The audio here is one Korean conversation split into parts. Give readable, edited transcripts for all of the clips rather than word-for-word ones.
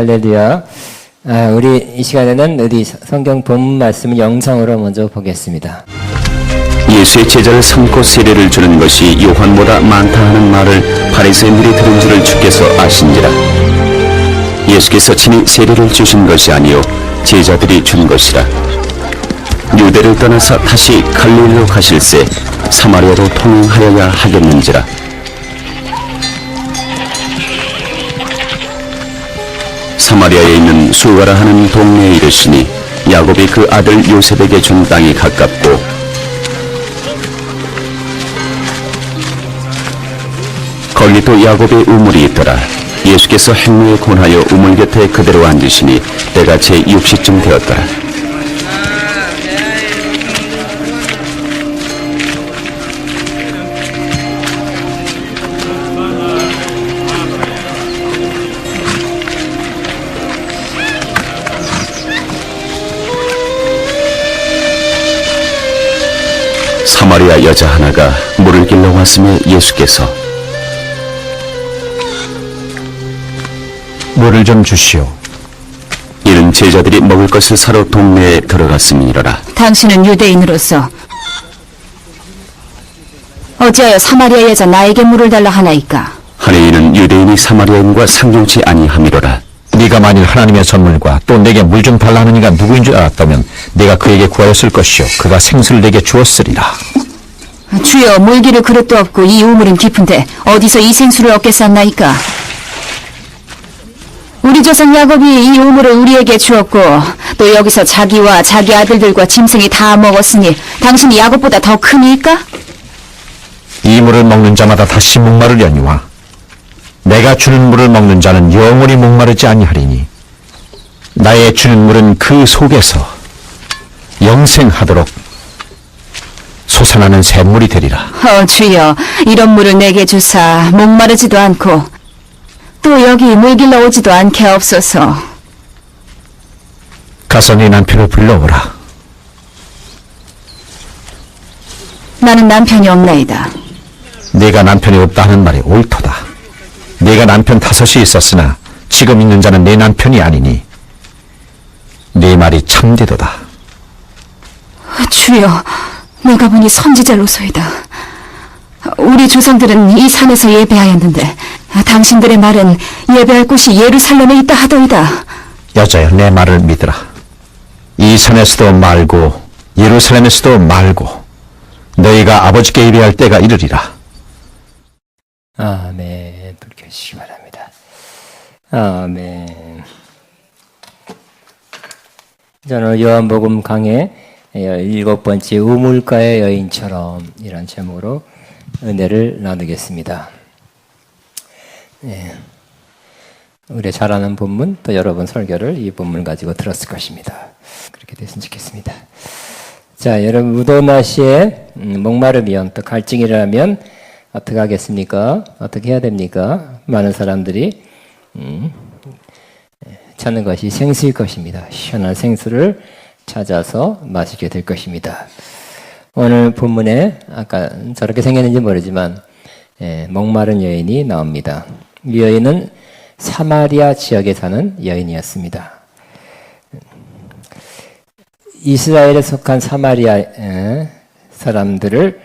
할렐루야. 우리 이 시간에는 어디 성경 본문 말씀을 영상으로 먼저 보겠습니다. 예수의 제자를 삼고 세례를 주는 것이 요한보다 많다 하는 말을 바리새인들이 들은 줄을 주께서 아신지라. 예수께서 친히 세례를 주신 것이 아니요 제자들이 준 것이라. 유대를 떠나서 다시 갈릴리로 가실새 사마리아로 통행하여야 하겠는지라. 사마리아에 있는 수가라 하는 동네에 이르시니 야곱이 그 아들 요셉에게 준 땅이 가깝고 거기 또 야곱의 우물이 있더라. 예수께서 행로에 권하여 우물 곁에 그대로 앉으시니 때가 제6시쯤 되었더라. 사마리아 여자 하나가 물을 길러 왔음에 예수께서 물을 좀 주시오. 이는 제자들이 먹을 것을 사러 동네에 들어갔음이니라. 당신은 유대인으로서 어찌하여 사마리아 여자 나에게 물을 달라 하나이까? 하니 이는 유대인이 사마리아인과 상종치 아니함이로라. 네가 만일 하나님의 선물과 또 내게 물 좀 달라 하는 이가 누구인 줄 알았다면 내가 그에게 구하였을 것이요 그가 생수를 내게 주었으리라. 주여, 물기를 그릇도 없고 이 우물은 깊은데 어디서 이 생수를 얻겠사옵나이까? 우리 조상 야곱이 이 우물을 우리에게 주었고 또 여기서 자기와 자기 아들들과 짐승이 다 먹었으니 당신이 야곱보다 더 크니까? 이 물을 먹는 자마다 다시 목마르려니와 내가 주는 물을 먹는 자는 영원히 목마르지 아니하리니 나의 주는 물은 그 속에서 영생하도록 솟아나는 샘물이 되리라. 주여, 이런 물을 내게 주사 목마르지도 않고 또 여기 물 길러 오지도 않게 하옵소서. 가서 네 남편을 불러오라. 나는 남편이 없나이다. 네가 남편이 없다 하는 말이 옳도다. 네가 남편 5이 있었으나 지금 있는 자는 네 남편이 아니니 네 말이 참되도다. 주여, 내가 보니 선지자로소이다. 우리 조상들은 이 산에서 예배하였는데 당신들의 말은 예배할 곳이 예루살렘에 있다 하더이다. 여자여, 내 말을 믿으라. 이 산에서도 말고 예루살렘에서도 말고 너희가 아버지께 예배할 때가 이르리라. 아멘. 불 켜주시기 바랍니다. 아멘. 저는 요한복음 강의 7번째 우물가의 여인처럼 이런 제목으로 은혜를 나누겠습니다. 네. 우리 잘 아는 본문 또 여러분 설교를 이 본문을 가지고 들었을 것입니다. 그렇게 됐으면 좋겠습니다. 자, 여러분 무도나시에 목마름이면 또 갈증이라면 어떻게 하겠습니까? 어떻게 해야 됩니까? 많은 사람들이 찾는 것이 생수일 것입니다. 시원한 생수를 찾아서 마시게 될 것입니다. 오늘 본문에 아까 저렇게 생겼는지 모르지만 목마른 여인이 나옵니다. 이 여인은 사마리아 지역에 사는 여인이었습니다. 이스라엘에 속한 사마리아 사람들을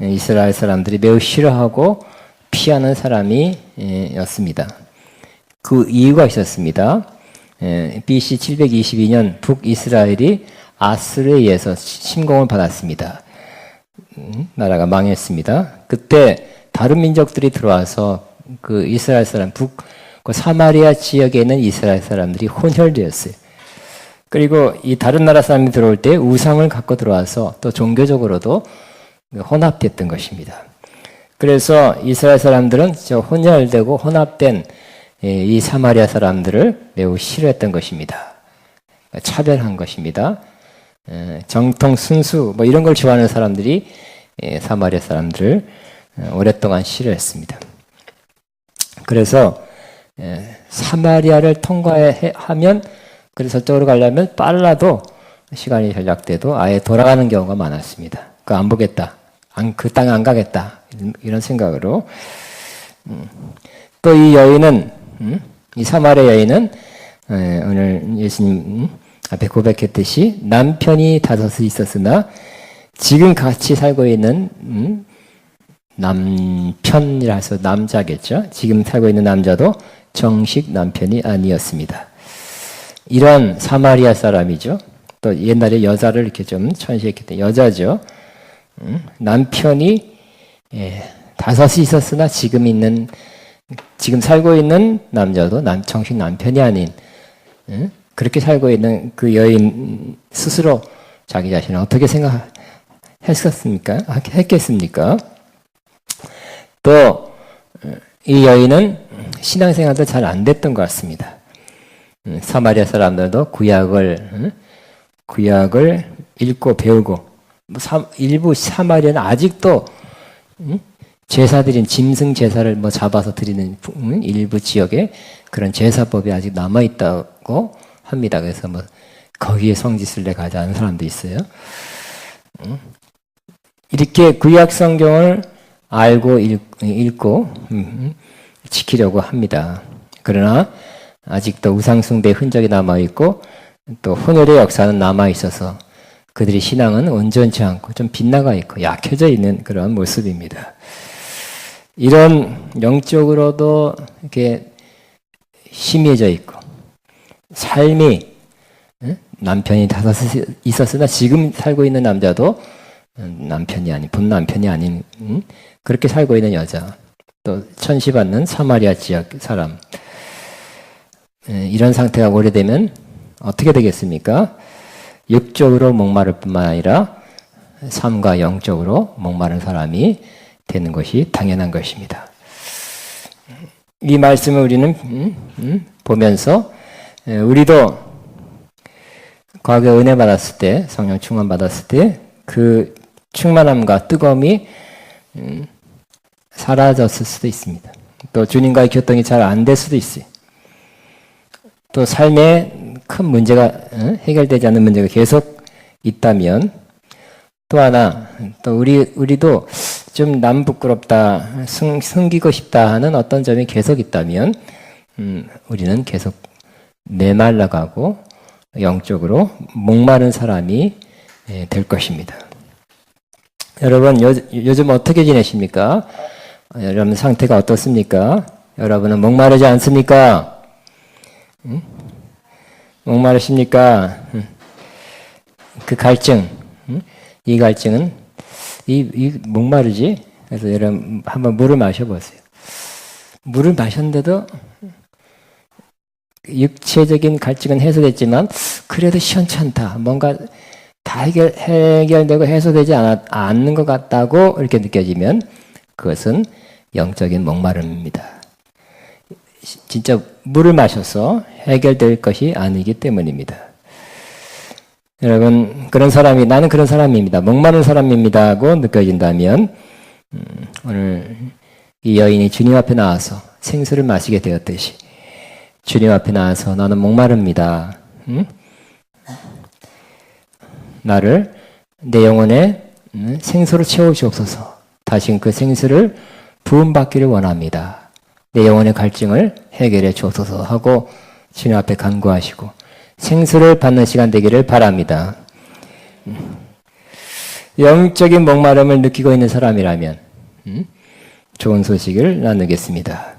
이스라엘 사람들이 매우 싫어하고 피하는 사람이었습니다. 그 이유가 있었습니다. BC 722년 북이스라엘이 아스르에 의해서 침공을 받았습니다. 나라가 망했습니다. 그때 다른 민족들이 들어와서 그 이스라엘 사람, 그 사마리아 지역에 있는 이스라엘 사람들이 혼혈되었어요. 그리고 이 다른 나라 사람이 들어올 때 우상을 갖고 들어와서 또 종교적으로도 혼합됐던 것입니다. 그래서 이스라엘 사람들은 저 혼혈되고 혼합된 이 사마리아 사람들을 매우 싫어했던 것입니다. 차별한 것입니다. 정통 순수 뭐 이런 걸 좋아하는 사람들이 사마리아 사람들을 오랫동안 싫어했습니다. 그래서 사마리아를 통과하면 그래서 저쪽으로 가려면 빨라도 시간이 전락돼도 아예 돌아가는 경우가 많았습니다. 그거 안 보겠다. 그 땅에 안 가겠다. 이런 생각으로. 또 이 여인은, 이 사마리아 여인은 오늘 예수님 앞에 고백했듯이 남편이 5이 있었으나 지금 같이 살고 있는 남편이라 해서 남자겠죠. 지금 살고 있는 남자도 정식 남편이 아니었습니다. 이런 사마리아 사람이죠. 또 옛날에 여자를 이렇게 좀 천시했기 때문에 여자죠. 남편이 5이 있었으나 지금 살고 있는 남자도 정식 남편이 아닌 그렇게 살고 있는 그 여인 스스로 자기 자신을 어떻게 했겠습니까? 또 이 여인은 신앙생활도 잘 안 됐던 것 같습니다. 사마리아 사람들도 구약을 읽고 배우고 일부 사마리아는 아직도 제사드린 짐승 제사를 잡아서 드리는 일부 지역에 그런 제사법이 아직 남아 있다고 합니다. 그래서 거기에 성지순례 가지 않은 사람도 있어요. 이렇게 구약 성경을 알고 읽고 지키려고 합니다. 그러나 아직도 우상숭배의 흔적이 남아 있고 또 혼혈의 역사는 남아 있어서 그들의 신앙은 온전치 않고 좀 빗나가 있고 약해져 있는 그런 모습입니다. 이런 영적으로도 이렇게 희미해져 있고 삶이 남편이 5이 있었으나 지금 살고 있는 남자도 본 남편이 아닌 그렇게 살고 있는 여자, 또 천시받는 사마리아 지역 사람, 이런 상태가 오래되면 어떻게 되겠습니까? 육적으로 목마를 뿐만 아니라 삶과 영적으로 목마른 사람이 되는 것이 당연한 것입니다. 이 말씀을 우리는 보면서 우리도 과거에 은혜 받았을 때, 성령 충만 받았을 때 그 충만함과 뜨거움이 사라졌을 수도 있습니다. 또 주님과의 교통이 잘 안 될 수도 있어요. 또 삶에 큰 문제가 해결되지 않는 문제가 계속 있다면 또 하나 또 우리도 좀 남 부끄럽다, 숨기고 싶다 하는 어떤 점이 계속 있다면 우리는 계속 메말라가고 영적으로 목마른 사람이 될 것입니다. 여러분 요즘 어떻게 지내십니까? 여러분 상태가 어떻습니까? 여러분은 목마르지 않습니까? 목마르십니까? 그 갈증, 이 갈증은 이 목마르지? 그래서 여러분 한번 물을 마셔보세요. 물을 마셨는데도 육체적인 갈증은 해소됐지만 그래도 시원찮다. 뭔가 다 해결되고 해소되지 않는 것 같다고 이렇게 느껴지면 그것은 영적인 목마름입니다. 진짜 물을 마셔서 해결될 것이 아니기 때문입니다. 여러분 나는 그런 사람입니다. 목마른 사람입니다 하고 느껴진다면 오늘 이 여인이 주님 앞에 나와서 생수를 마시게 되었듯이 주님 앞에 나와서 나는 목마릅니다. 나를 내 영혼에 생수로 채워주옵소서. 다시금 그 생수를 부음받기를 원합니다. 내 영혼의 갈증을 해결해 주옵소서 하고 주님 앞에 간구하시고 생수를 받는 시간 되기를 바랍니다. 영적인 목마름을 느끼고 있는 사람이라면 좋은 소식을 나누겠습니다.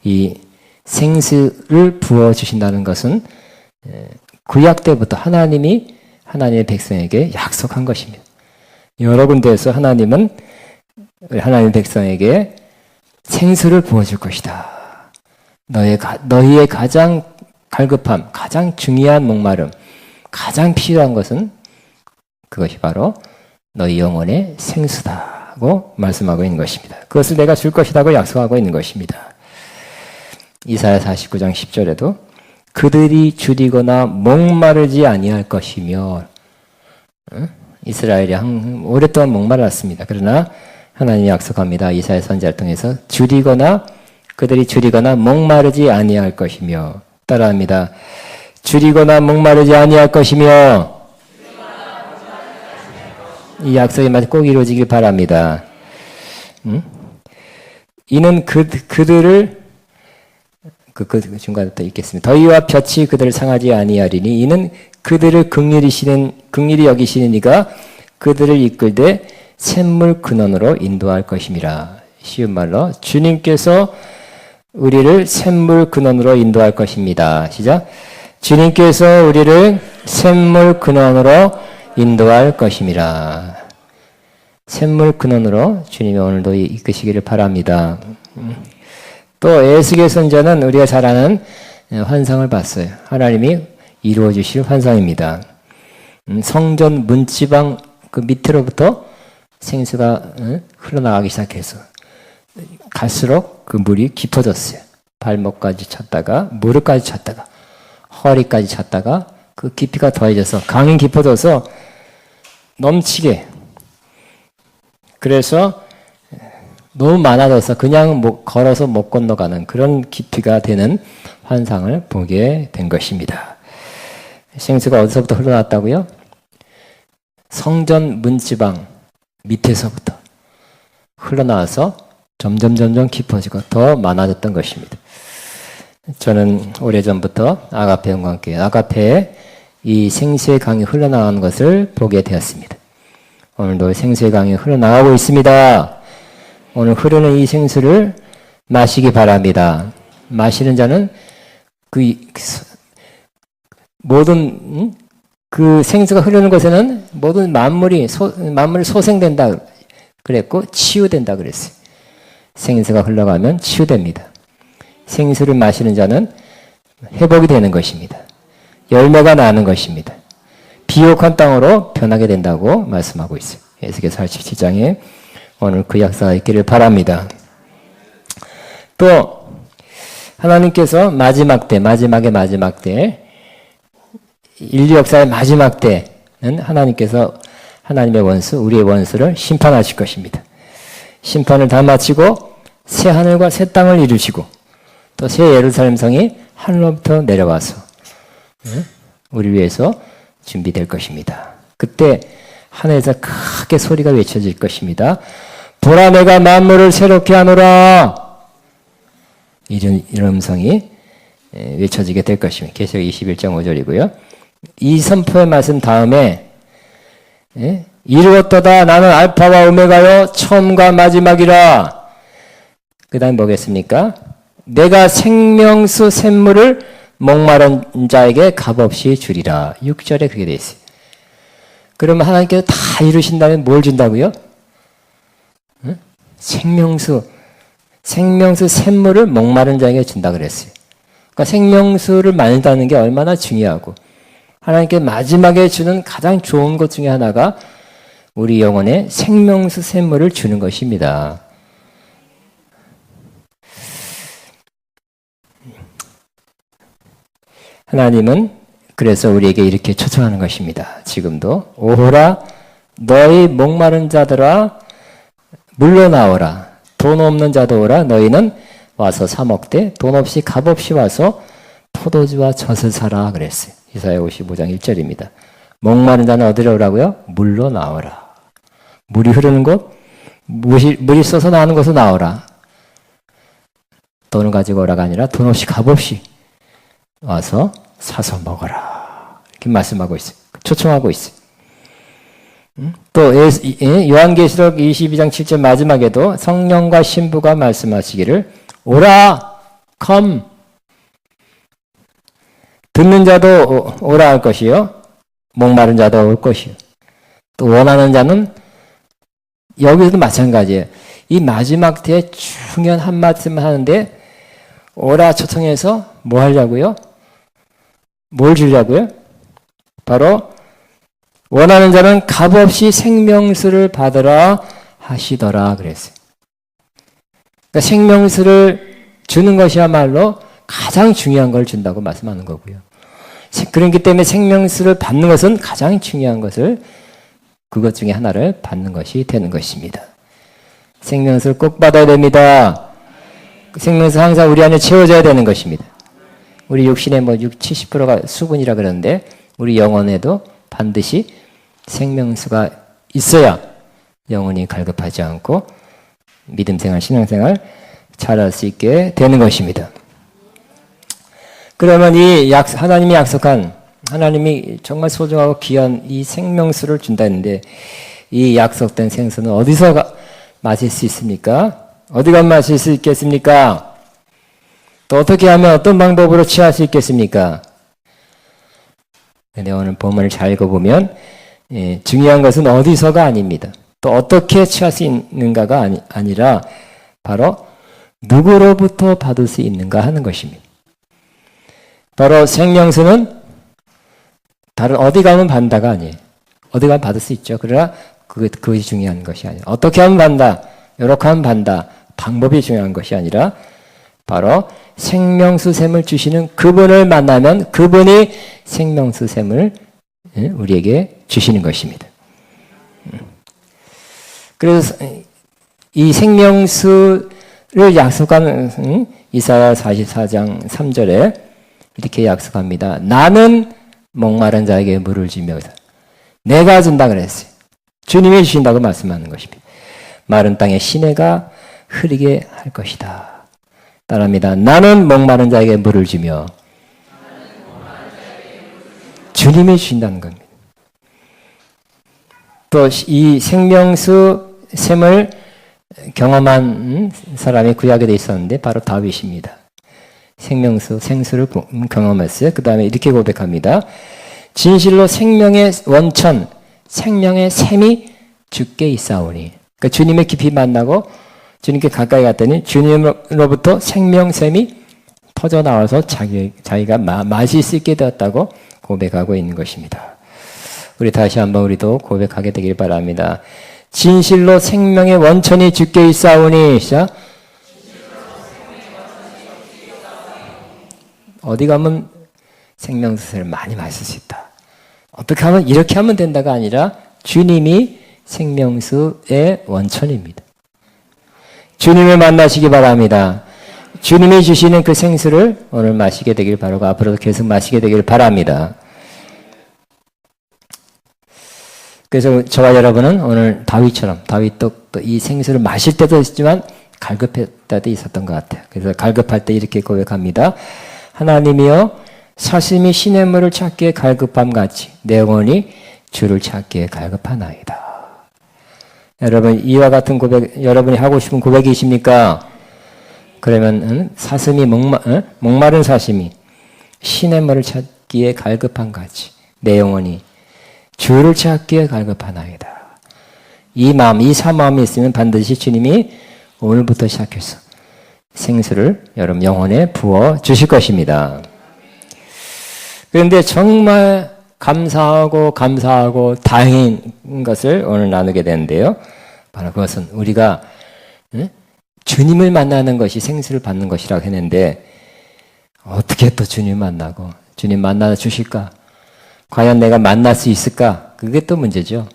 이 생수를 부어주신다는 것은 구약 때부터 하나님이 하나님의 백성에게 약속한 것입니다. 여러 군데에서 하나님은 하나님의 백성에게 생수를 부어줄 것이다. 너희의 가장 갈급함, 가장 중요한 목마름, 가장 필요한 것은 그것이 바로 너희 영혼의 생수다고 말씀하고 있는 것입니다. 그것을 내가 줄 것이라고 약속하고 있는 것입니다. 이사야 49장 10절에도 그들이 줄이거나 목마르지 아니할 것이며 이스라엘이 오랫동안 목말랐습니다. 그러나 하나님이 약속합니다. 이사야 선지자를 통해서 그들이 줄이거나 목마르지 아니할 것이며 따라합니다. 줄이거나 목마르지 아니할 것이며 이 약속이 꼭 이루어지길 바랍니다. 이는 그 중간에 또 읽겠습니다. 더위와 볕이 그들을 상하지 아니하리니 이는 그들을 긍휼히 여기시는 이가 그들을 이끌되 샘물 근원으로 인도할 것임이라. 쉬운 말로 주님께서 우리를 샘물 근원으로 인도할 것입니다. 시작. 주님께서 우리를 샘물 근원으로 인도할 것임이라. 샘물 근원으로 주님이 오늘도 이끄시기를 바랍니다. 또 에스겔 선자는 우리가 잘 아는 환상을 봤어요. 하나님이 이루어 주실 환상입니다. 성전 문지방 그 밑으로부터 생수가 흘러나가기 시작해서 갈수록 그 물이 깊어졌어요. 발목까지 찼다가 무릎까지 찼다가 허리까지 찼다가 그 깊이가 더해져서 강이 깊어져서 넘치게, 그래서 너무 많아져서 그냥 걸어서 못 건너가는 그런 깊이가 되는 환상을 보게 된 것입니다. 생수가 어디서부터 흘러났다고요? 성전 문지방 밑에서부터 흘러나와서 점점 깊어지고 더 많아졌던 것입니다. 저는 오래전부터 아가페 영광교회, 아가페에 이 생수의 강이 흘러나가는 것을 보게 되었습니다. 오늘도 생수의 강이 흘러나가고 있습니다. 오늘 흐르는 이 생수를 마시기 바랍니다. 마시는 자는 모든 그 생수가 흐르는 곳에는 모든 만물이 소생된다 그랬고 치유된다 그랬어요. 생수가 흘러가면 치유됩니다. 생수를 마시는 자는 회복이 되는 것입니다. 열매가 나는 것입니다. 비옥한 땅으로 변하게 된다고 말씀하고 있어요. 에스겔서 47장에 오늘 그 역사가 있기를 바랍니다. 또 하나님께서 마지막의 마지막 때, 인류 역사의 마지막 때는 하나님께서 하나님의 원수, 우리의 원수를 심판하실 것입니다. 심판을 다 마치고 새 하늘과 새 땅을 이루시고 또 새 예루살렘 성이 하늘로부터 내려와서 우리 위해서 준비될 것입니다. 그때 하늘에서 크게 소리가 외쳐질 것입니다. 보라, 내가 만물을 새롭게 하노라. 이런 음성이 외쳐지게 될 것입니다. 계시록 21장 5절이고요. 이 선포의 말씀 다음에 이루었도다, 나는 알파와 오메가요 처음과 마지막이라. 그 다음에 뭐겠습니까? 내가 생명수 샘물을 목마른 자에게 값없이 주리라. 6절에 그게 되어 있어요. 그러면 하나님께서 다 이루신다면 뭘 준다고요? 생명수 샘물을 목마른 자에게 준다 그랬어요. 그러니까 생명수를 만든다는 게 얼마나 중요하고, 하나님께 마지막에 주는 가장 좋은 것 중에 하나가 우리 영혼에 생명수 샘물을 주는 것입니다. 하나님은 그래서 우리에게 이렇게 초청하는 것입니다. 지금도 오호라 너희 목마른 자들아 물러나오라. 돈 없는 자도 오라. 너희는 와서 사 먹되 돈 없이 값없이 와서 포도주와 젖을 사라 그랬어요. 이사야 55장 1절입니다. 목마른 자는 어디로 오라고요? 물로 나오라. 물이 흐르는 곳, 물이 쏟아 나오는 곳으로 나오라. 돈을 가지고 오라가 아니라 돈 없이 값없이 와서 사서 먹어라. 이렇게 말씀하고 있어요. 초청하고 있어요. 또 요한계시록 22장 7절 마지막에도 성령과 신부가 말씀하시기를 오라, come. 듣는 자도 오라 할 것이요, 목마른 자도 올 것이요, 또 원하는 자는, 여기서도 마찬가지예요. 이 마지막 때에 중요한 한 말씀을 하는데 오라 초청해서 뭐 하려고요? 뭘 주려고요? 바로 원하는 자는 값없이 생명수를 받으라 하시더라 그랬어요. 그러니까 생명수를 주는 것이야말로 가장 중요한 걸 준다고 말씀하는 거고요. 그렇기 때문에 생명수를 받는 것은 가장 중요한 것을, 그것 중에 하나를 받는 것이 되는 것입니다. 생명수를 꼭 받아야 됩니다. 생명수 항상 우리 안에 채워져야 되는 것입니다. 우리 육신의 70%가 수분이라 그러는데 우리 영혼에도 반드시 생명수가 있어야 영혼이 갈급하지 않고 믿음생활, 신앙생활 잘할 수 있게 되는 것입니다. 그러면 하나님이 약속한, 하나님이 정말 소중하고 귀한 이 생명수를 준다 했는데, 이 약속된 생수는 어디서 마실 수 있습니까? 어디 가면 마실 수 있겠습니까? 또 어떻게 하면 어떤 방법으로 취할 수 있겠습니까? 근데 오늘 본문을 잘 읽어보면 중요한 것은 어디서가 아닙니다. 또 어떻게 취할 수 있는가가 아니라 바로 누구로부터 받을 수 있는가 하는 것입니다. 바로 생명수는 다른 어디 가면 받는다가 아니에요. 어디 가면 받을 수 있죠. 그러나 그것이 중요한 것이 아니에요. 어떻게 하면 받는다, 이렇게 하면 받는다, 방법이 중요한 것이 아니라 바로 생명수 샘을 주시는 그분을 만나면 그분이 생명수 샘을 우리에게 주시는 것입니다. 그래서 이 생명수를 약속하는 이사야 44장 3절에 이렇게 약속합니다. 나는 목마른 자에게 물을 주며 내가 준다 그랬어요. 주님이 주신다고 말씀하는 것입니다. 마른 땅에 시내가 흐리게 할 것이다. 따라합니다. 나는 목마른 자에게 물을 주며 주님이 주신다는 겁니다. 또 이 생명수 샘을 경험한 사람이 구약에 돼 있었는데 바로 다윗입니다. 생수를 경험했어요. 그 다음에 이렇게 고백합니다. 진실로 생명의 원천, 생명의 샘이 주께 있사오니. 그러니까 주님의 깊이 만나고 주님께 가까이 갔더니 주님으로부터 생명샘이 터져나와서 자기가 마실 수 있게 되었다고 고백하고 있는 것입니다. 우리 다시 한번 우리도 고백하게 되길 바랍니다. 진실로 생명의 원천이 주께 있사오니. 시작. 어디 가면 생명수를 많이 마실 수 있다. 어떻게 하면 이렇게 하면 된다가 아니라 주님이 생명수의 원천입니다. 주님을 만나시기 바랍니다. 주님이 주시는 그 생수를 오늘 마시게 되길 바라고 앞으로도 계속 마시게 되길 바랍니다. 그래서 저와 여러분은 오늘 다윗도 이 생수를 마실 때도 있지만 갈급할 때도 있었던 것 같아요. 그래서 갈급할 때 이렇게 고백합니다. 하나님이여 사심이 시냇물을 찾기에 갈급함 같이 내 영혼이 주를 찾기에 갈급하나이다. 여러분 이와 같은 고백 여러분이 하고 싶은 고백이십니까? 그러면 사슴이 목마른 사심이 시냇물을 찾기에 갈급함 같이 내 영혼이 주를 찾기에 갈급하나이다. 이 마음, 이 사마음이 있으면 반드시 주님이 오늘부터 시작해서 생수를 여러분 영혼에 부어 주실 것입니다. 그런데 정말 감사하고 다행인 것을 오늘 나누게 되는데요. 바로 그것은 우리가 주님을 만나는 것이 생수를 받는 것이라고 했는데 어떻게 또 주님 만나고 주님 만나 주실까? 과연 내가 만날 수 있을까? 그게 또 문제죠.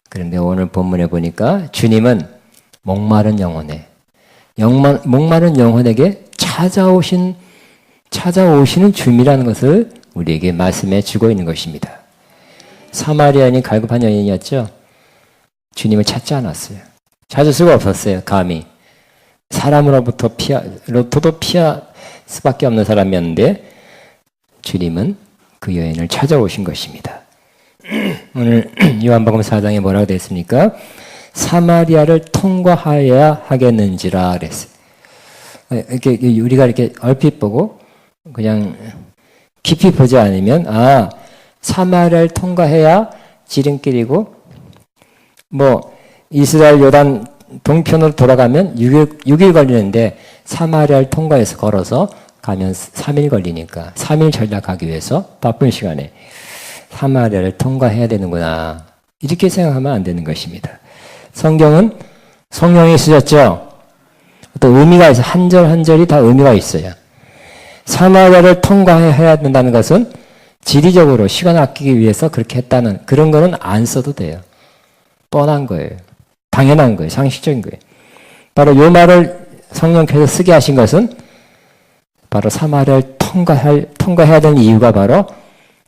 그런데 오늘 본문에 보니까 주님은 목마른 영혼에게 찾아오시는 주님이라는 것을 우리에게 말씀해 주고 있는 것입니다. 사마리아인이 갈급한 여인이었죠. 주님을 찾지 않았어요. 찾을 수가 없었어요. 감히. 사람으로부터 피할 수밖에 없는 사람이었는데 주님은 그 여인을 찾아오신 것입니다. 오늘 요한복음 4장에 뭐라고 되어 있습니까? 사마리아를 통과하여야 하겠는지라 그랬어요. 이렇게 우리가 이렇게 얼핏 보고 그냥 깊이 보지 않으면 사마리아를 통과해야 지름길이고 이스라엘 요단 동편으로 돌아가면 6일 걸리는데 사마리아를 통과해서 걸어서 가면 3일 걸리니까 3일 전략하기 위해서 바쁜 시간에 사마리아를 통과해야 되는구나. 이렇게 생각하면 안 되는 것입니다. 성경은 성령이 쓰셨죠. 또 의미가 있어요. 한 절 한 절이 다 의미가 있어요. 사마리아를 통과해야 된다는 것은 지리적으로 시간 아끼기 위해서 그렇게 했다는 그런 거는 안 써도 돼요. 뻔한 거예요. 당연한 거예요. 상식적인 거예요. 바로 이 말을 성령께서 쓰게 하신 것은 바로 사마리아를 통과해야 되는 이유가 바로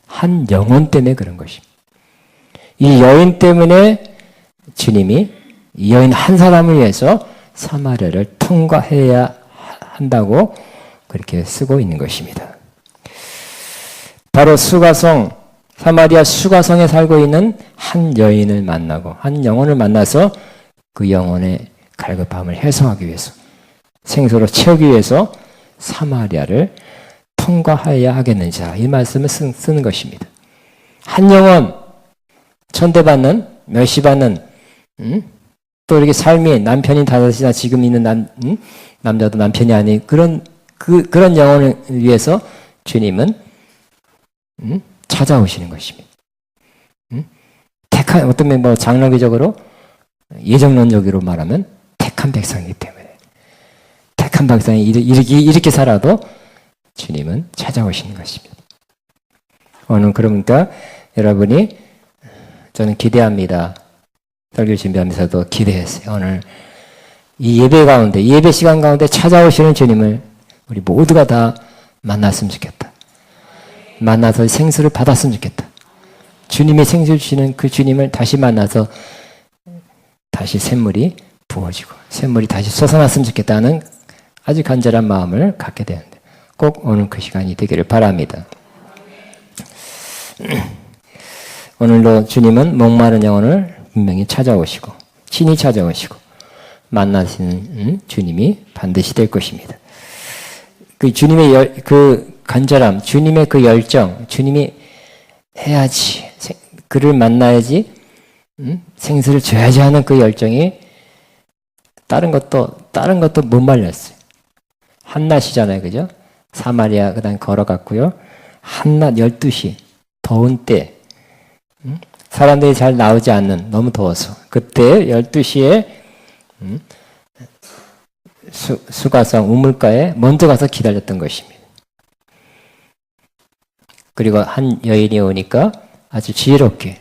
한 영혼 때문에 그런 것입니다. 이 여인 때문에 주님이 이 여인 한 사람을 위해서 사마리아를 통과해야 한다고 그렇게 쓰고 있는 것입니다. 바로 수가성, 사마리아 수가성에 살고 있는 한 여인을 만나고 한 영혼을 만나서 그 영혼의 갈급함을 해소하기 위해서 생수로 채우기 위해서 사마리아를 통과하여야 하겠는지 이 말씀을 쓰는 것입니다. 한 영혼 천대받는 멸시받는 또 이렇게 삶이 남편이 다섯이나 지금 있는 남자도 남편이 아닌 그런 영혼을 위해서 주님은 찾아오시는 것입니다. 택한 어떤 뭐 장로교적으로 예정론적으로 말하면 택한 백성이기 때문에 택한 백성이 이렇게 살아도 주님은 찾아오시는 것입니다. 오늘 그러니까 여러분이 저는 기대합니다. 설교 준비하면서도 기대했어요. 오늘 이 예배 가운데 예배 시간 가운데 찾아오시는 주님을 우리 모두가 다 만났으면 좋겠다. 만나서 생수를 받았으면 좋겠다. 주님의 생수 주시는 그 주님을 다시 만나서 다시 샘물이 부어지고 샘물이 다시 솟아났으면 좋겠다는 아주 간절한 마음을 갖게 되는데 꼭 오늘 그 시간이 되기를 바랍니다. 오늘도 주님은 목마른 영혼을 분명히 찾아오시고 친히 찾아오시고 만나시는 주님이 반드시 될 것입니다. 그 주님의 그 간절함, 주님의 그 열정, 주님이 해야지, 그를 만나야지, 생수를 줘야지 하는 그 열정이 다른 것도 못 말렸어요. 한낮이잖아요, 그죠? 사마리아 그다음 걸어갔고요. 한낮 12시 더운 때 사람들이 잘 나오지 않는 너무 더워서 그때 12시에 수가성 우물가에 먼저 가서 기다렸던 것입니다. 그리고 한 여인이 오니까 아주 지혜롭게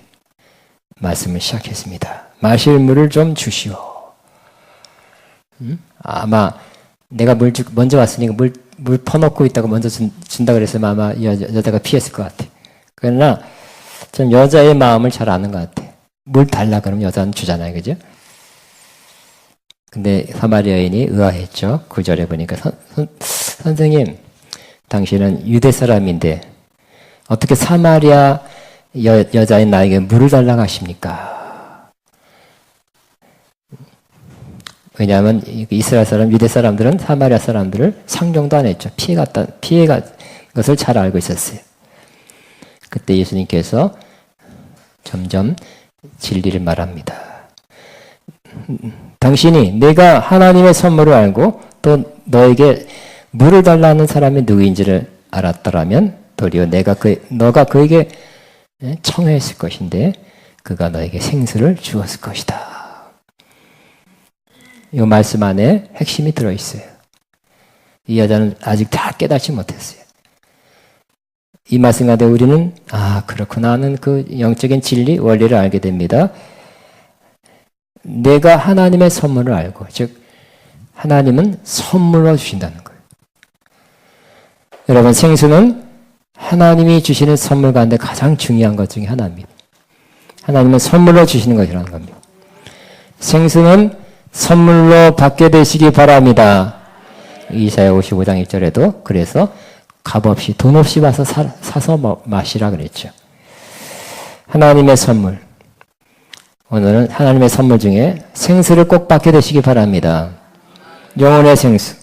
말씀을 시작했습니다. 마실 물을 좀 주시오. 아마 내가 먼저 왔으니까 물 퍼놓고 있다고 먼저 준다 그랬으면 아마 여자가 피했을 것 같아. 그러나 좀 여자의 마음을 잘 아는 것 같아. 물 달라 그러면 여자는 주잖아요. 그죠? 근데 사마리아 여인이 의아했죠. 9절에 보니까 선생님 당신은 유대 사람인데 어떻게 사마리아 여자인 나에게 물을 달라고 하십니까? 왜냐하면 이스라엘 사람, 유대 사람들은 사마리아 사람들을 상종도 안 했죠. 피해간 것을 잘 알고 있었어요. 그때 예수님께서 점점 진리를 말합니다. 당신이 내가 하나님의 선물을 알고 또 너에게 물을 달라는 사람이 누구인지를 알았더라면 도리어 너가 그에게 청했을 것인데 그가 너에게 생수를 주었을 것이다. 이 말씀 안에 핵심이 들어있어요. 이 여자는 아직 다 깨닫지 못했어요. 이 말씀 가운데 우리는 그렇구나 하는 그 영적인 진리, 원리를 알게 됩니다. 내가 하나님의 선물을 알고, 즉 하나님은 선물로 주신다는 거예요. 여러분, 생수는 하나님이 주시는 선물 가운데 가장 중요한 것 중에 하나입니다. 하나님은 선물로 주시는 것이라는 겁니다. 생수는 선물로 받게 되시기 바랍니다. 이사야 55장 1절에도 그래서 값없이 돈 없이 와서 사서 마시라 그랬죠. 하나님의 선물. 오늘은 하나님의 선물 중에 생수를 꼭 받게 되시기 바랍니다. 영혼의 생수.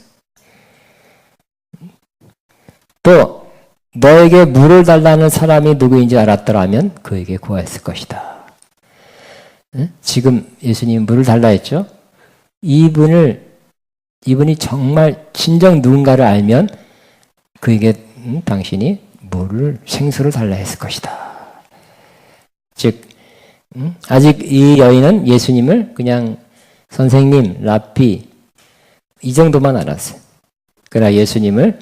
또 너에게 물을 달라는 사람이 누구인지 알았더라면 그에게 구하였을 것이다. 지금 예수님이 물을 달라 했죠. 이분이 정말 진정 누군가를 알면 그에게 당신이 생수를 달라 했을 것이다. 즉 아직 이 여인은 예수님을 그냥 선생님, 랍비 이 정도만 알았어요. 그러나 예수님을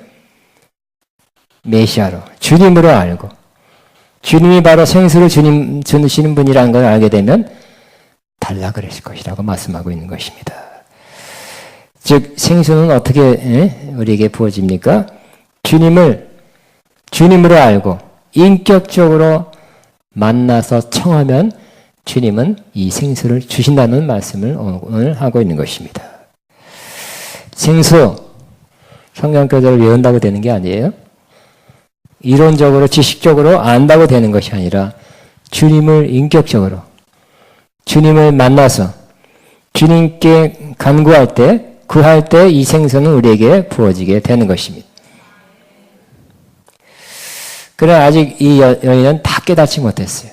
메시아로, 주님으로 알고 주님이 바로 생수를 주시는 분이라는 걸 알게 되면 달라 그랬을 것이라고 말씀하고 있는 것입니다. 즉 생수는 어떻게 우리에게 부어집니까? 주님으로 알고 인격적으로 만나서 청하면 주님은 이 생수를 주신다는 말씀을 오늘 하고 있는 것입니다. 생수, 성경 교재를 외운다고 되는 게 아니에요. 이론적으로 지식적으로 안다고 되는 것이 아니라 주님을 인격적으로 주님을 만나서 주님께 간구할 때 구할 때 이 생수는 우리에게 부어지게 되는 것입니다. 그러나 아직 이 여인은 다 깨닫지 못했어요.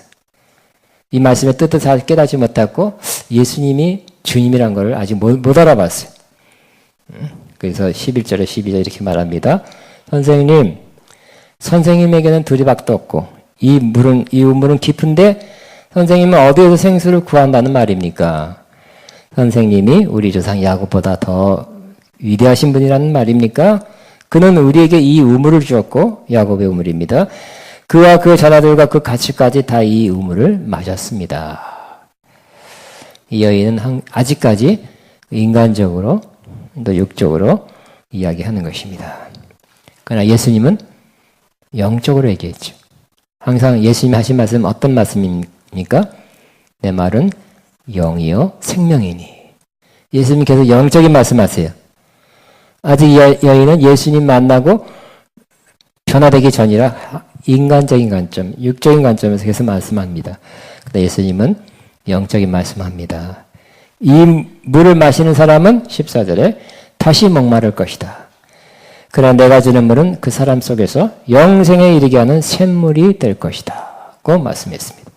이 말씀의 뜻을 다 깨닫지 못했고 예수님이 주님이란 걸 아직 못 알아봤어요. 그래서 11절에 12절 이렇게 말합니다. 선생님에게는 두리박도 없고 이 우물은 깊은데 선생님은 어디에서 생수를 구한다는 말입니까? 선생님이 우리 조상 야곱보다 더 위대하신 분이라는 말입니까? 그는 우리에게 이 우물을 주었고 야곱의 우물입니다. 그와 그 자라들과 그 가축까지 다 이 우물을 마셨습니다. 이 여인은 아직까지 인간적으로 또 육적으로 이야기하는 것입니다. 그러나 예수님은 영적으로 얘기했죠. 항상 예수님이 하신 말씀 어떤 말씀입니까? 내 말은 영이요 생명이니. 예수님께서 영적인 말씀하세요. 아직 여인은 예수님 만나고 변화되기 전이라 인간적인 관점, 육적인 관점에서 계속 말씀합니다. 근데 예수님은 영적인 말씀합니다. 이 물을 마시는 사람은 14절에 다시 목마를 것이다. 그러나 내가 주는 물은 그 사람 속에서 영생에 이르게 하는 샘물이 될 것이다. 고 말씀했습니다.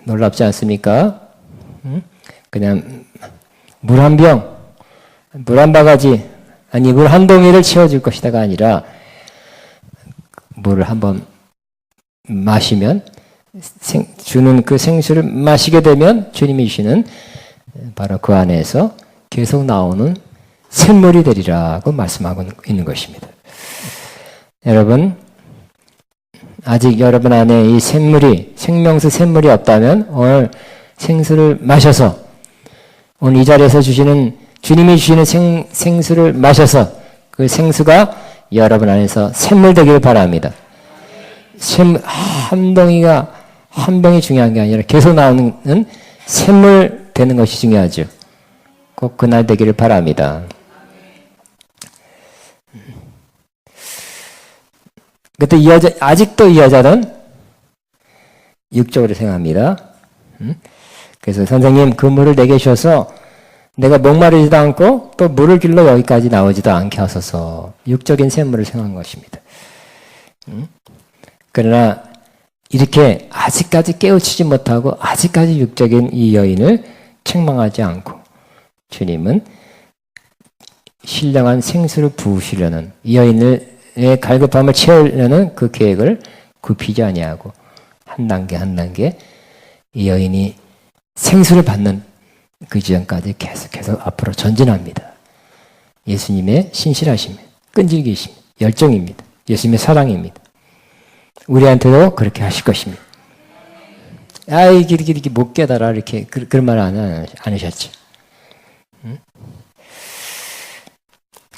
놀랍지 않습니까? 그냥 물 한 병, 물 한 바가지, 아니 물 한 동이를 채워줄 것이다가 아니라 물을 한번 마시면 주는 그 생수를 마시게 되면 주님이 주시는 바로 그 안에서 계속 나오는 샘물이 되리라고 말씀하고 있는 것입니다. 여러분, 아직 여러분 안에 이 샘물이, 생명수 샘물이 없다면 오늘 생수를 마셔서 오늘 이 자리에서 주님이 주시는 생수를 마셔서 그 생수가 여러분 안에서 샘물 되기를 바랍니다. 한 동이가 한 병이 중요한 게 아니라 계속 나오는 샘물 되는 것이 중요하죠. 꼭 그날 되기를 바랍니다. 그때 아직도 이 여자는 육적으로 생각합니다. 그래서 선생님 그 물을 내게 주셔서 내가 목마르지도 않고 또 물을 길러 여기까지 나오지도 않게 하소서. 육적인 샘물을 생각한 것입니다. 그러나 이렇게 아직까지 깨우치지 못하고 아직까지 육적인 이 여인을 책망하지 않고 주님은 신령한 생수를 부으시려는 이 여인의 갈급함을 채우려는 그 계획을 굽히지 아니하고 한 단계 한 단계 이 여인이 생수를 받는 그 지점까지 계속 앞으로 전진합니다. 예수님의 신실하심, 끈질기심, 열정입니다. 예수님의 사랑입니다. 우리한테도 그렇게 하실 것입니다. 이렇게 못 깨달아 이렇게 그런 말 안 하셨죠.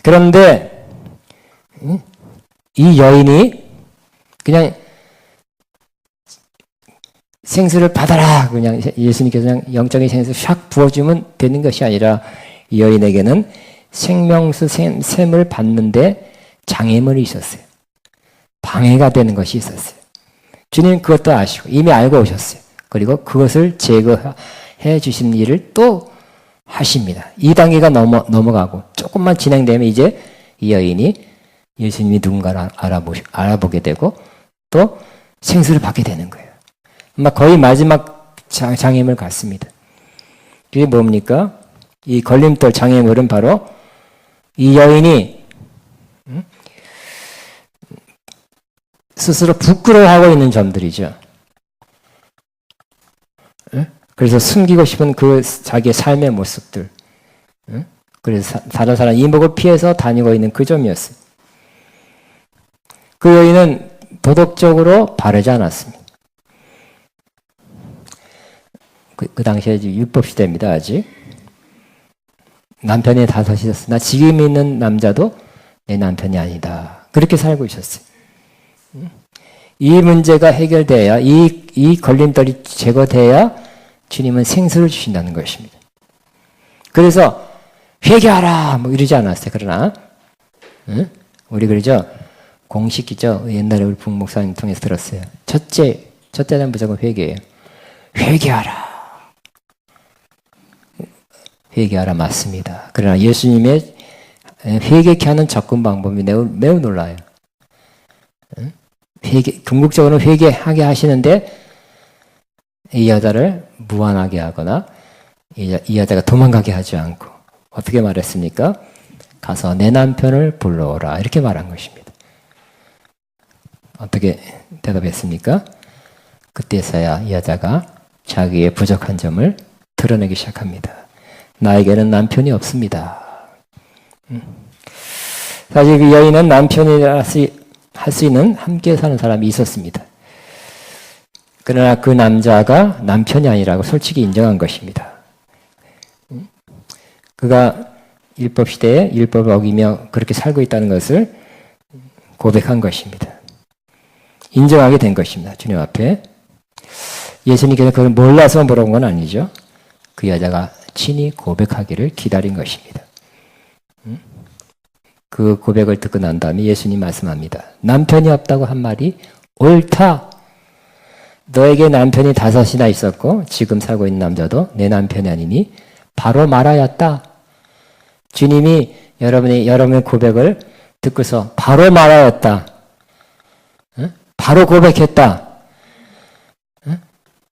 그런데 이 여인이 그냥 생수를 받아라 그냥 예수님께서 그냥 영적인 생수 샥 부어주면 되는 것이 아니라 이 여인에게는 생명수 샘을 받는데 장애물이 있었어요. 방해가 되는 것이 있었어요. 주님 그것도 아시고 이미 알고 오셨어요. 그리고 그것을 제거해 주시는 일을 또 하십니다. 2단계가 넘어가고 조금만 진행되면 이제 이 여인이 예수님이 누군가를 알아보게 되고 또 생수를 받게 되는 거예요. 거의 마지막 장애물 같습니다. 그게 뭡니까? 이 걸림돌 장애물은 바로 이 여인이 스스로 부끄러워하고 있는 점들이죠. 그래서 숨기고 싶은 그 자기의 삶의 모습들. 그래서 다른 사람 이목을 피해서 다니고 있는 그 점이었어요. 그 여인은 도덕적으로 바르지 않았습니다. 그 당시에 율법 시대입니다, 아직. 남편이 다섯이었으나 지금 있는 남자도 내 남편이 아니다. 그렇게 살고 있었어요. 이 문제가 해결돼야, 이 걸림돌이 제거돼야 주님은 생수를 주신다는 것입니다. 그래서 회개하라! 이러지 않았어요. 그러나 응? 우리 그러죠? 공식이죠? 옛날에 우리 북목사님 통해서 들었어요. 첫째는 무조건 회개예요. 회개하라. 회개하라 맞습니다. 그러나 예수님의 회개케 하는 접근 방법이 매우 놀라요. 궁극적으로 회개하게 하시는데 이 여자를 무안하게 하거나 이 여자가 도망가게 하지 않고 어떻게 말했습니까? 가서 내 남편을 불러오라 이렇게 말한 것입니다. 어떻게 대답했습니까? 그때서야 이 여자가 자기의 부족한 점을 드러내기 시작합니다. 나에게는 남편이 없습니다. 사실 그 여인은 남편이라 할 수 있는 함께 사는 사람이 있었습니다. 그러나 그 남자가 남편이 아니라고 솔직히 인정한 것입니다. 그가 율법 시대에 율법을 어기며 그렇게 살고 있다는 것을 고백한 것입니다. 인정하게 된 것입니다. 주님 앞에. 예수님께서 그걸 몰라서 물어본 건 아니죠. 그 여자가 친히 고백하기를 기다린 것입니다. 그 고백을 듣고 난 다음에 예수님 말씀합니다. 남편이 없다고 한 말이 옳다. 너에게 남편이 5이나 있었고 지금 살고 있는 남자도 내 남편이 아니니 바로 말하였다. 주님이 여러분의 고백을 듣고서 바로 말하였다. 바로 고백했다.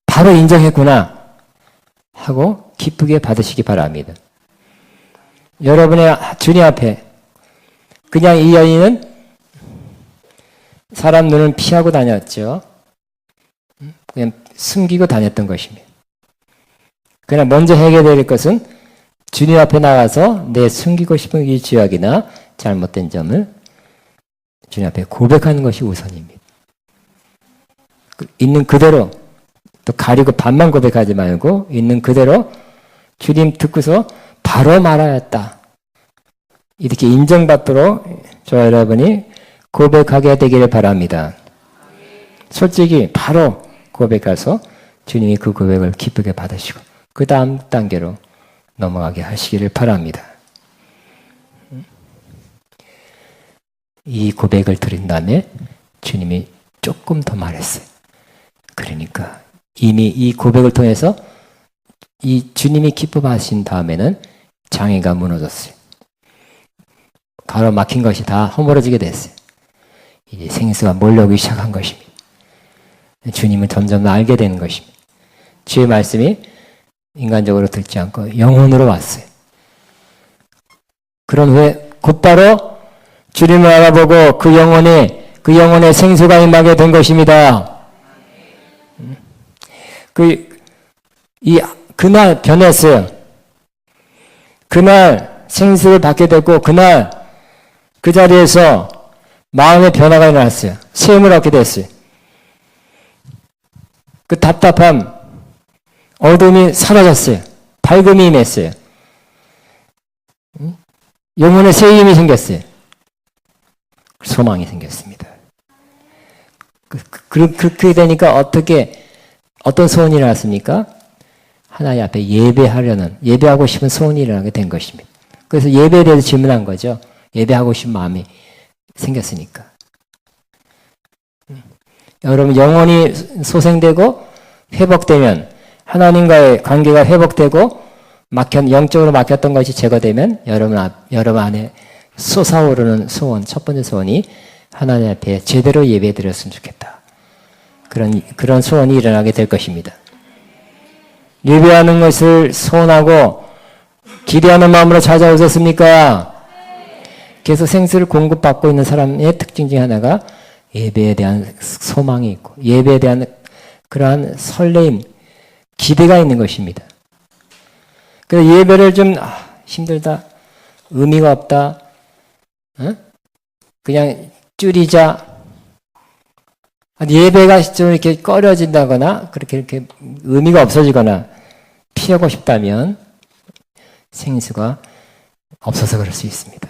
바로 인정했구나. 하고 기쁘게 받으시기 바랍니다. 여러분의 주님 앞에 그냥 이 여인은 사람 눈을 피하고 다녔죠. 그냥 숨기고 다녔던 것입니다. 그러나 먼저 해결될 것은 주님 앞에 나가서 내 숨기고 싶은 이 죄악이나 잘못된 점을 주님 앞에 고백하는 것이 우선입니다. 있는 그대로 또 가리고 반만 고백하지 말고 있는 그대로 주님 듣고서 바로 말하였다. 이렇게 인정받도록 저와 여러분이 고백하게 되기를 바랍니다. 솔직히 바로 고백해서 주님이 그 고백을 기쁘게 받으시고 그 다음 단계로 넘어가게 하시기를 바랍니다. 이 고백을 드린 다음에 주님이 조금 더 말했어요. 그러니까 이미 이 고백을 통해서 이 주님이 기뻐하신 다음에는 장애가 무너졌어요. 바로 막힌 것이 다 허물어지게 됐어요. 이제 생수가 몰려오기 시작한 것입니다. 주님을 점점 알게 되는 것입니다. 주의 말씀이 인간적으로 듣지 않고 영혼으로 왔어요. 그런 후에 곧바로 주님을 알아보고 그 영혼에 생수가 임하게 된 것입니다. 그날 변했어요. 그날 생수를 받게 됐고 그날 그 자리에서 마음의 변화가 일어났어요. 샘을 얻게 됐어요. 그 답답함, 어둠이 사라졌어요. 밝음이 임했어요. 영혼에 새 힘이 생겼어요. 소망이 생겼습니다. 그렇게 되니까 어떤 소원이 일어났습니까? 하나님 앞에 예배하고 싶은 소원이 일어나게 된 것입니다. 그래서 예배에 대해서 질문한 거죠. 예배하고 싶은 마음이 생겼으니까. 여러분 영혼이 소생되고 회복되면 하나님과의 관계가 회복되고 영적으로 막혔던 것이 제거되면 여러분 안에 솟아오르는 소원, 첫 번째 소원이 하나님 앞에 제대로 예배드렸으면 좋겠다. 그런 소원이 일어나게 될 것입니다. 예배하는 것을 소원하고 기대하는 마음으로 찾아오셨습니까? 계속 생수를 공급받고 있는 사람의 특징 중에 하나가 예배에 대한 소망이 있고 예배에 대한 그러한 설레임, 기대가 있는 것입니다. 그래서 예배를 좀 힘들다, 의미가 없다, 그냥 줄이자, 예배가 좀 이렇게 꺼려진다거나 그렇게 이렇게 의미가 없어지거나 피하고 싶다면 생수가 없어서 그럴 수 있습니다.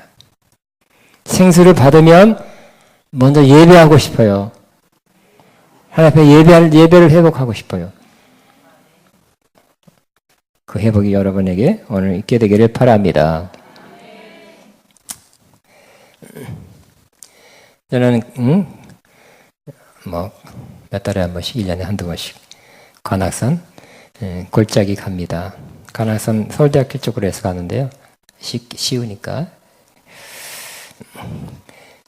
생수를 받으면 먼저 예배하고 싶어요. 하나님 앞에 예배를 회복하고 싶어요. 그 회복이 여러분에게 오늘 있게 되기를 바랍니다. 저는 뭐 몇 달에 한 번씩 1년에 한두 번씩 관악산 골짜기 갑니다. 관악산 서울대학교 쪽으로 해서 가는데요. 쉬우니까.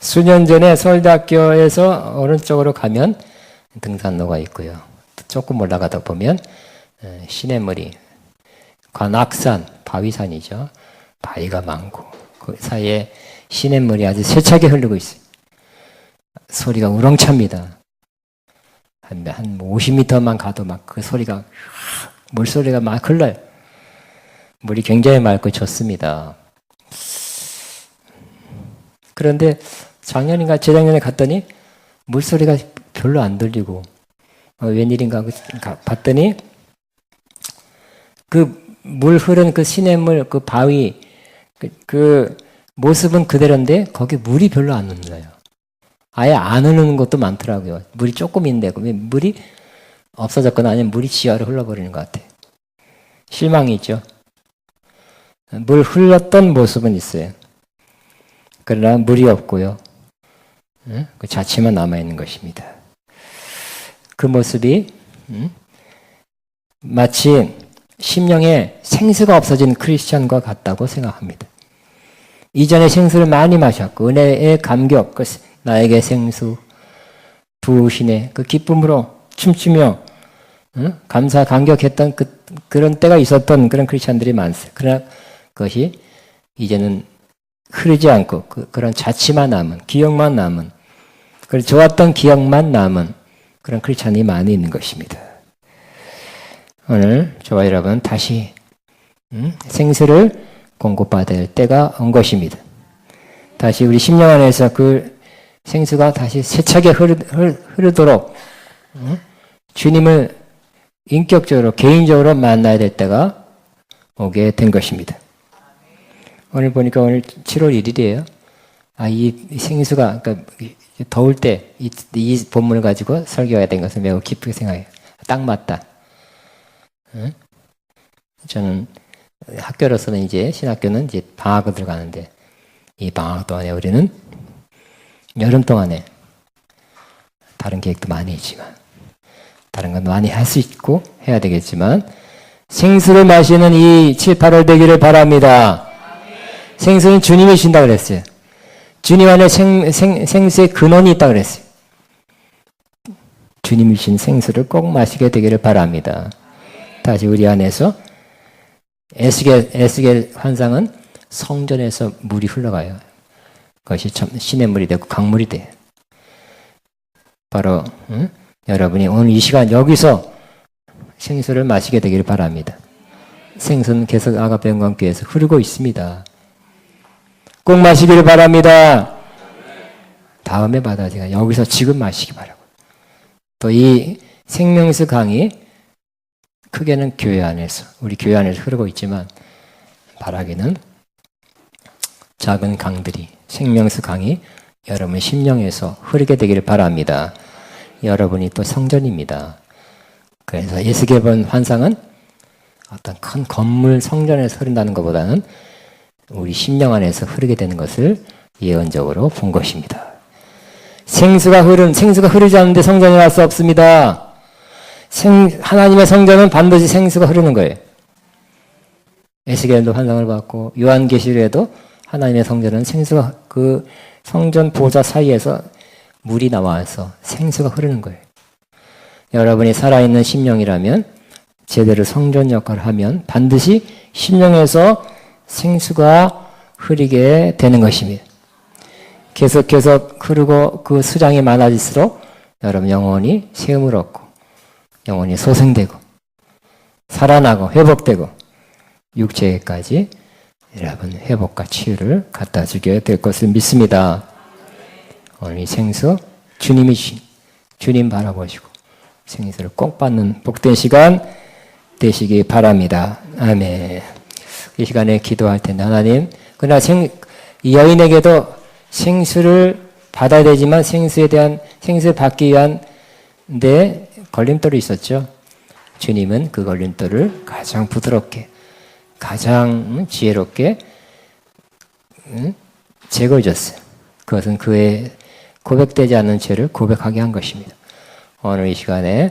수년 전에 서울대학교에서 오른쪽으로 가면 등산로가 있고요. 조금 올라가다 보면 시냇물이 관악산 바위산이죠. 바위가 많고 그 사이에 시냇물이 아주 세차게 흐르고 있어요. 소리가 우렁찹니다. 한 50m만 가도 막 그 소리가 물소리가 막 흘러요. 물이 굉장히 맑고 좋습니다. 그런데 작년인가 재작년에 갔더니 물소리가 별로 안 들리고 웬일인가 하고 봤더니 그 물 흐른 그 시냇물 그 바위 그 모습은 그대로인데 거기 물이 별로 안 흘러요. 아예 안 흐르는 것도 많더라고요. 물이 조금 있는데 물이 없어졌거나 아니면 물이 지하로 흘러버리는 것 같아요. 실망이 있죠. 물 흘렀던 모습은 있어요. 그러나 물이 없고요. 그 자체만 남아있는 것입니다. 그 모습이 마치 심령에 생수가 없어진 크리스천과 같다고 생각합니다. 이전에 생수를 많이 마셨고 은혜의 감격, 나에게 생수 부으시네 그 기쁨으로 춤추며 감사 감격했던 그런 때가 있었던 그런 크리스천들이 많습니다. 그러나 그것이 이제는 흐르지 않고 그런 자취만 남은 기억만 남은 그 좋았던 기억만 남은 그런 크리스천이 많이 있는 것입니다. 오늘 저와 여러분 다시 생수를 공급받을 때가 온 것입니다. 다시 우리 심령 안에서 그 생수가 다시 세차게 흐르도록 주님을 인격적으로 개인적으로 만나야 될 때가 오게 된 것입니다. 오늘 보니까 오늘 7월 1일이에요. 이 생수가 그러니까 더울 때 이 본문을 가지고 설교해야 된 것을 매우 기쁘게 생각해요. 딱 맞다. 저는 학교로서는 이제 신학교는 이제 방학을 들어가는데 이 방학 동안에 우리는 여름 동안에 다른 계획도 많이 있지만 다른 건 많이 할 수 있고 해야 되겠지만 생수를 마시는 이 7, 8월 되기를 바랍니다. 생수는 주님이 주신다 그랬어요. 주님 안에 생수의 근원이 있다 그랬어요. 주님이 주신 생수를 꼭 마시게 되기를 바랍니다. 다시 우리 안에서 에스겔 환상은 성전에서 물이 흘러가요. 그것이 참 시냇물이 되고 강물이 돼요. 바로 여러분이 오늘 이 시간 여기서 생수를 마시게 되기를 바랍니다. 생수는 계속 아가페 영광교회에서 흐르고 있습니다. 꼭 마시기를 바랍니다. 다음에 받아 제가 여기서 지금 마시기 바라고. 또 이 생명수 강이 크게는 교회 안에서 우리 교회 안에서 흐르고 있지만 바라기는 작은 강들이 생명수 강이 여러분 심령에서 흐르게 되기를 바랍니다. 여러분이 또 성전입니다. 그래서 에스겔 본 환상은 어떤 큰 건물 성전에서 흐른다는 것보다는 우리 심령 안에서 흐르게 되는 것을 예언적으로 본 것입니다. 생수가 흐르지 않는데 성전에 갈 수 없습니다. 하나님의 성전은 반드시 생수가 흐르는 거예요. 에스겔도 환상을 봤고 요한계시록에도 하나님의 성전은 생수가 그 성전 보좌 사이에서 물이 나와서 생수가 흐르는 거예요. 여러분이 살아있는 심령이라면 제대로 성전 역할을 하면 반드시 심령에서 생수가 흐르게 되는 것입니다. 계속 흐르고 그 수량이 많아질수록 여러분 영혼이 세움을 얻고 영혼이 소생되고 살아나고 회복되고 육체까지 여러분 회복과 치유를 갖다 주게 될 것을 믿습니다. 오늘 이 생수 주님이 주신 주님 바라보시고 생수를 꼭 받는 복된 시간 되시기 바랍니다. 아멘. 이 시간에 기도할 텐데 하나님 그러나 이 여인에게도 생수를 받아야 되지만 생수를 받기 위한 데 걸림돌이 있었죠. 주님은 그 걸림돌을 가장 부드럽게 가장 지혜롭게 제거해 줬어요. 그것은 그의 고백되지 않는 죄를 고백하게 한 것입니다. 오늘 이 시간에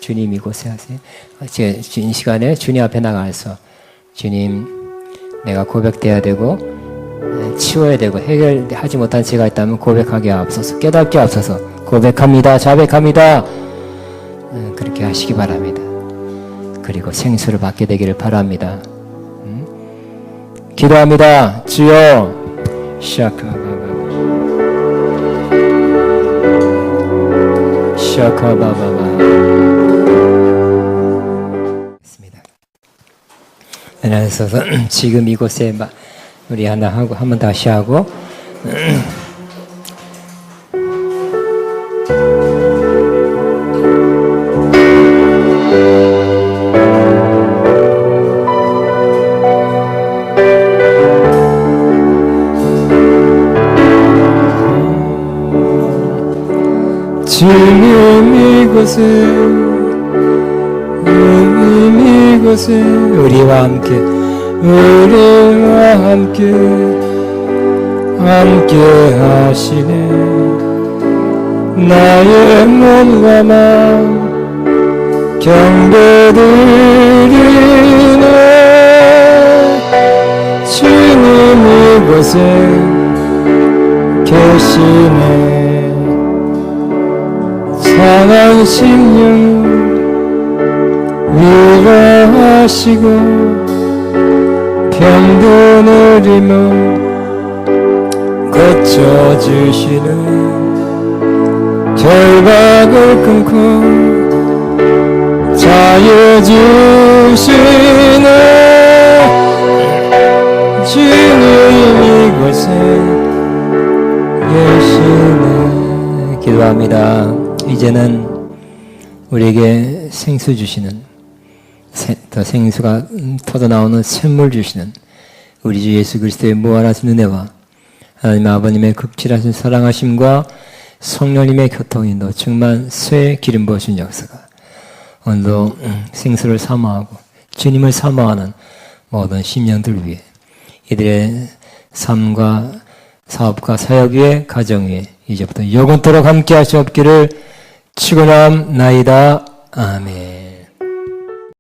주님 이곳에 하세요. 이 시간에 주님 앞에 나가서 주님, 내가 고백돼야 되고 치워야 되고 해결하지 못한 죄가 있다면 고백하게 하옵소서. 깨닫게 하옵소서. 고백합니다. 자백합니다. 그렇게 하시기 바랍니다. 그리고 생수를 받게 되기를 바랍니다. 기도합니다. 주여, 샤카바바바. 그래서 지금 이곳에 우리 하나 하고 한번 다시 하고 주님 이곳에 우리와 함께 하시네. 나의 몸과 마음 경배드리네. 주님 이곳에 계시네. 상한 심령 위로하시고 병든 우리몸 고쳐주시는 결박을 끊고 자유 주시는 주님 이곳에 계시네. 기도합니다. 이제는 우리에게 생수 주시는, 더 생수가 터져나오는 샘물 주시는 우리 주 예수 그리스도의 무한하신 은혜와 하나님 아버님의 극진하신 사랑하심과 성령님의 교통인도 충만 쇠 기름 부으신 역사가 오늘도 생수를 사모하고 주님을 사모하는 모든 심령들 위해 이들의 삶과 사업과 사역 위에 가정 위에 이제부터 영원토록 함께 하시옵기를 축원합나이다. 아멘.